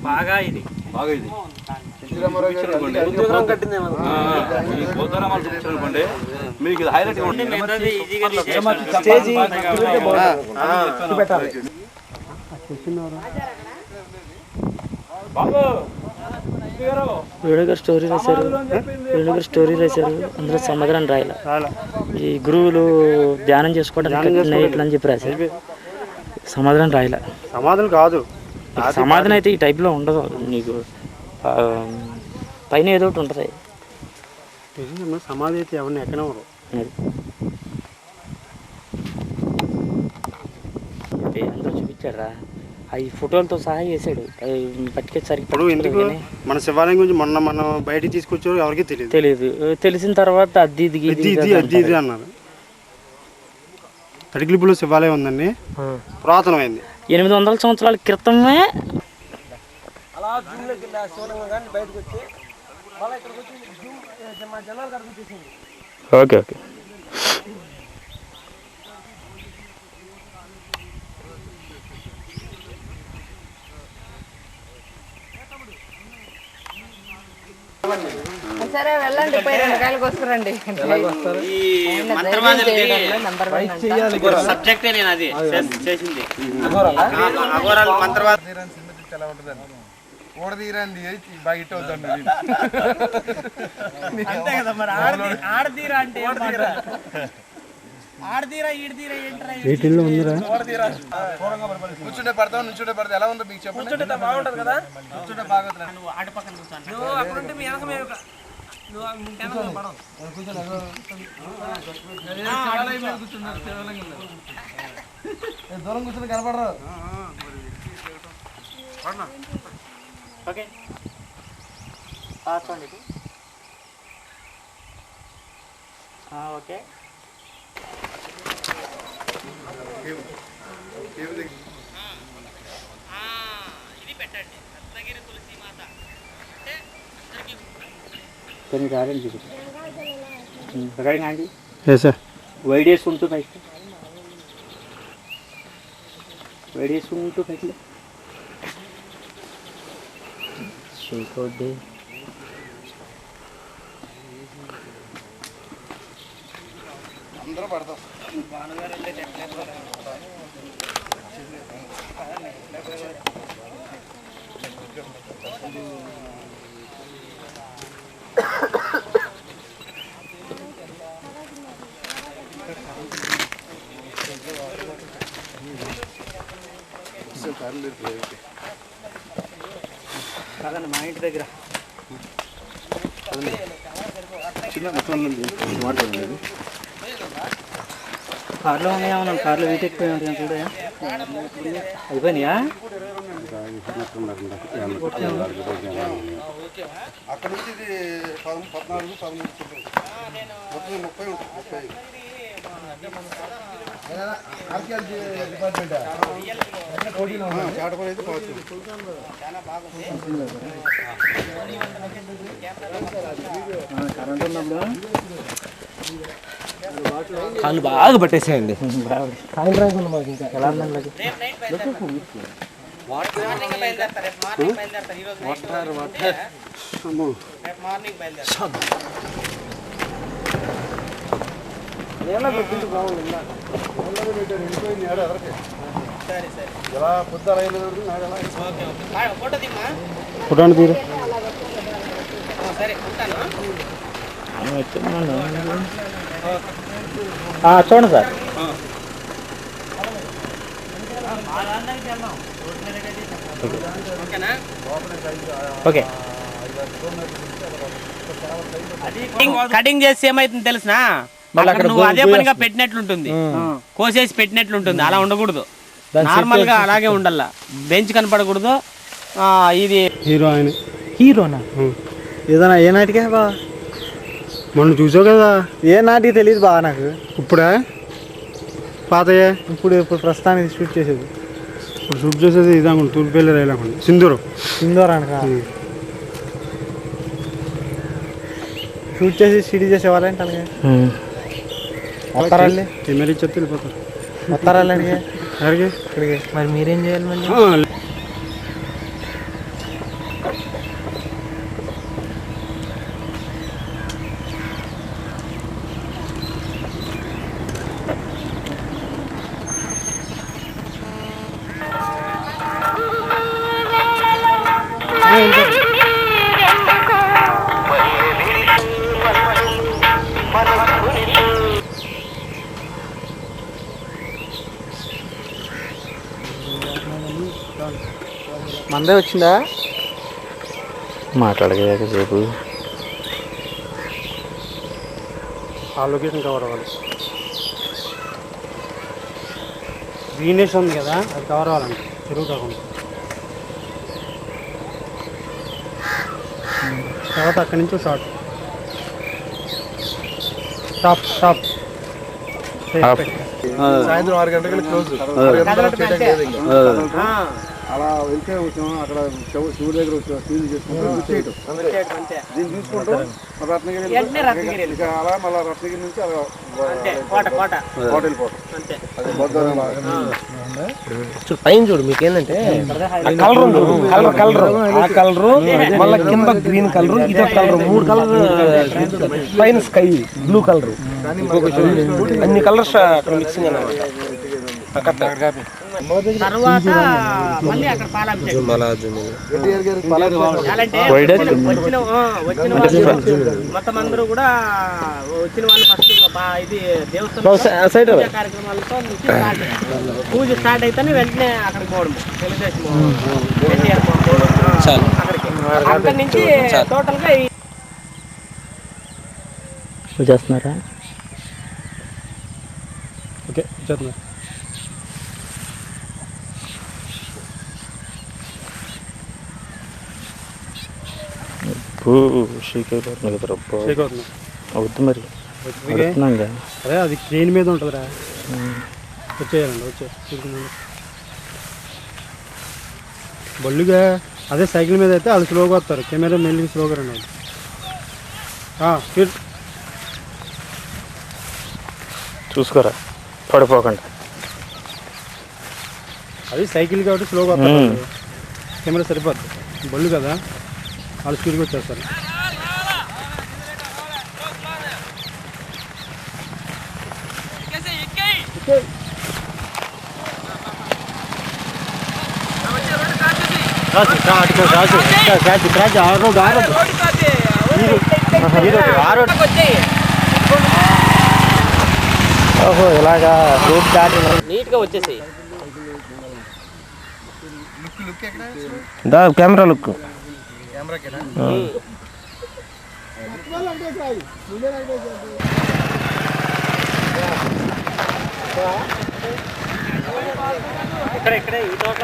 బాగా ఇది మీకు హైలైట్ వేణుగారు స్టోరీ రాశారు అందులో సమాధానం రాయాల ఈ గురువులు ధ్యానం చేసుకోవడానికి ఇట్లా అని చెప్పి రాశారు సమాధానం రాయాల సమాధానం కాదు సమాధానం అయితే ఈ టైప్లో ఉండదు నీకు పైన ఏదో ఒకటి ఉంటుంది సమాధి అయితే ఎవరిని ఎక్కనవరు అందరూ చూపించారా అవి ఫోటోలతో సహా చేశాడు పట్టుకొచ్చేసరికి ఇప్పుడు ఎందుకు మన శివాలయం గురించి మనం బయటికి తీసుకొచ్చారు ఎవరికి తెలియదు తెలిసిన తర్వాత అది ఇది అన్నారు. తడికిలిపులో శివాలయం ఉందండి, పురాతనమైంది, 800 సంవత్సరాల క్రితమే. ఓకే ఓకే సరే వెళ్ళండి, పోయి 2 కాయలు కోసుకురండి. సబ్జెక్టే నేను అది చేసింది. ఓడదీరండి బాగా ఇట్ అవుతుంది అంతే కదా మరి. ఆడదీరా అంటే ఆడదీరా ఈడదీరా కూర్చుంటే పడతాం, నుంచుంటే పడతాం. ఎలా ఉందో మీకు చెప్పండి. కూర్చుంటే బాగుంటది కదా, కూర్చుంటే బాగుంటుంది. నువ్వు ఆట పక్కన కూర్చోండి, నువ్వు అక్కడ ఉంటే మీ వెనక మేము దూరం కూర్చుని కనపడరు. ఓకే ఓకే ఇది పెట్టండి. రత్నగిరి తులసి మాత వైడేసుకుంటూ పైకి శ్రీకోటి అందరూ పడతాం. కాదండి మా ఇంటి దగ్గర కార్లో ఉన్నాయా? కార్లో వీటి ఎక్కువ చూడ అయిపోయినాయా? అక్కడ నుంచి ఇది 14, 13 మొత్తం 30 ఆర్కియాలజీ డిపార్ట్మెంట్ చాటపడి అయితే పోవచ్చు. కరెంట్ ఉన్నప్పుడు కాళ్ళు బాగా పట్టేసేయండి. సాయంత్రం మాకు ఇంకా ఎలా ఫోటో తీరు చూడండి సార్. ఓకే కటింగ్ చేసి ఏమైతుంది తెలిసిన నువ్వు అదే పనిగా పెట్టినట్లుంటుంది, కోసేసి పెట్టినట్లుంటుంది. అలా ఉండకూడదు, నార్మల్ గా అలాగే ఉండాల. బెంచ్ కనపడకూడదు. ఇది హీరోనా? ఏదైనా ఏ నాటికే బా? మొన్న చూసావు కదా. ఏ నాటికి తెలియదు బాగా నాకు. ఇప్పుడే పాతయే ఇప్పుడు ప్రస్తుతానికి షూట్ చేసేది ఇప్పుడు షూట్ చేసేది ఇది అనుకోండి, తూర్పుపల్లి రైలు అనుకోండి, సింధూరం అనక షూట్ చేసి సిడీ చేసేవాళ్ళంటే అలాగే వస్తారండి కెమెరా ఇచ్చేస్తే వెళ్ళిపోతారు. వస్తారాళ్ళండి ఎవరికి ఇక్కడికి మరి మీరేం చేయాలి మళ్ళీ మందే వచ్చిందా మాట్లాడగలిగాక సేపు ఆ లొకేషన్ కవర్ అవ్వాలి. గ్రీనేష్ ఉంది కదా, అది కవర్ అవ్వాలండి, చెరువు కాకుండా. తర్వాత అక్కడి నుంచి షార్ట్ స్టాప్ సాయంత్రం 6 గంటలకి క్లోజ్. అలా వెళ్తే వచ్చాము, అక్కడ శివుడి దగ్గర వచ్చాము, క్లీన్ చేసుకుంటాం, వచ్చేయటం. దీన్ని చూసుకుంటూ రత్నగిరి ఇక అలా మళ్ళీ రత్నగిరి నుంచి అలా హోటల్ పోవటం. అది పైన చూడు మీకు ఏంటంటే కలర్ ఆ కలరు మళ్ళీ కింద గ్రీన్ కలర్, ఇదో కలర్, 3 కలర్ పైన స్కై బ్లూ కలర్, అన్ని కలర్స్ అక్కడ మిక్సింగ్ అన్నమాట. తర్వాత మళ్ళీ అక్కడ పాలాభిషేకం మొత్తం అందరూ కూడా వచ్చిన వాళ్ళు ఫస్ట్ ఇది దేవస్థానం కార్యక్రమాలతో పూజ స్టార్ట్ అయితేనే వెంటనే అక్కడికి పోవడం, తెలుగుదేశం ఎన్టీఆర్ అక్కడి నుంచి టోటల్ గా చేస్తున్నారా? ఓకే చేస్తున్నా. అవుద్ది మరి అదే అది క్రెయిన్ మీద ఉంటుందిరా. వచ్చేయాలండి, బొల్లుగా. అదే సైకిల్ మీద అయితే వాళ్ళు స్లోగా వస్తారు, కెమెరా మెల్లిగా స్లోగా రండి. చూసుకోరా పడిపోకుండా. అది సైకిల్ కాబట్టి స్లోగా వస్తారు, కెమెరా సరిపోద్ది. బొల్లు కదా, వాళ్ళు స్పీడ్గా వచ్చేస్తారు. ఓహో ఇలాగా రూట్ దాటి నీట్ గా వచ్చేసాయి. కెమెరా లుక్ ఇక్కడే ఈ తోట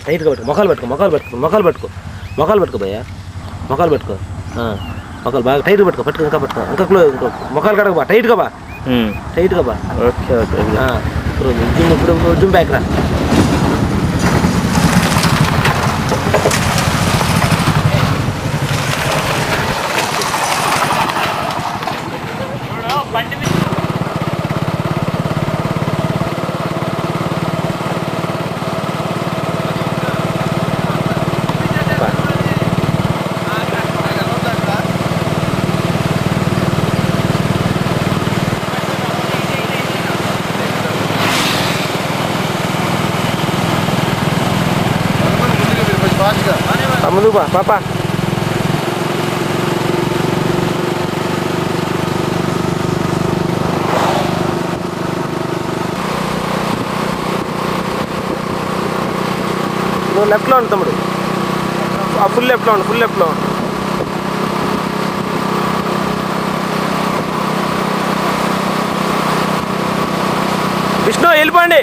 టైట్గా పట్టుకో, మొక్కలు పట్టుకో భయ్యా, మొక్కలు పట్టుకో, మొక్కలు బాగా టైట్గా పట్టుకో, ఇంకా ఇంకో మొక్కలు కడక బా, టైట్గా బా. Okay okay. ఇప్పుడు జుమ్ బ్యాక్ రా. ముందుకు పాప. నువ్వు లెఫ్ట్లో ఉండు తమ్ముడు, ఫుల్ లెఫ్ట్లో ఉండు, ఫుల్ లెఫ్ట్లో ఉండు. విష్ణు వెళ్ళిపోండి.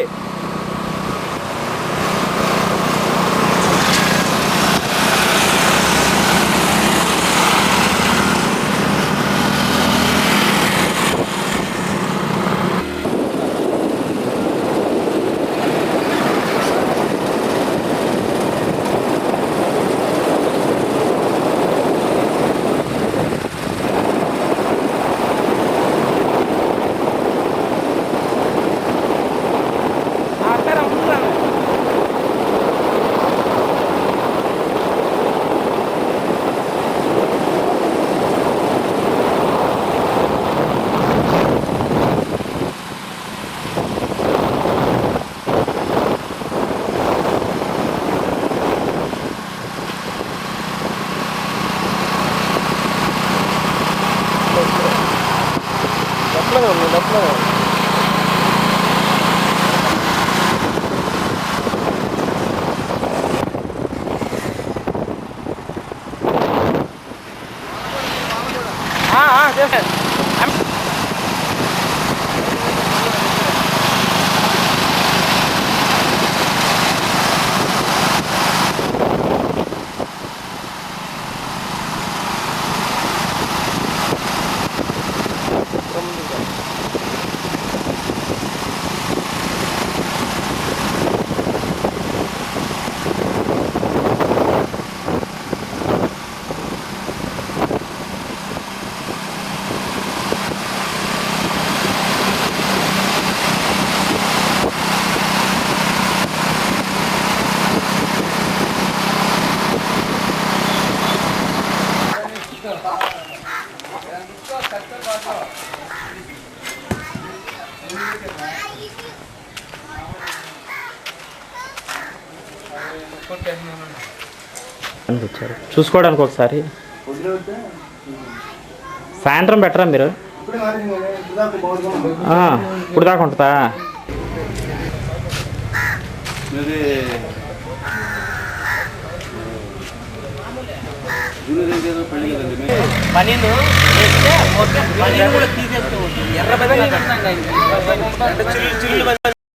వచ్చారు చూసుకోవడానికి ఒకసారి. సాయంత్రం పెట్టరా మీరు? ఇప్పుడు దాకా ఉంటుందా? పనిను చేస్తే మొత్తం పనిని కూడా తీసేస్తూ ఉంటుంది. ఎర్ర బదులు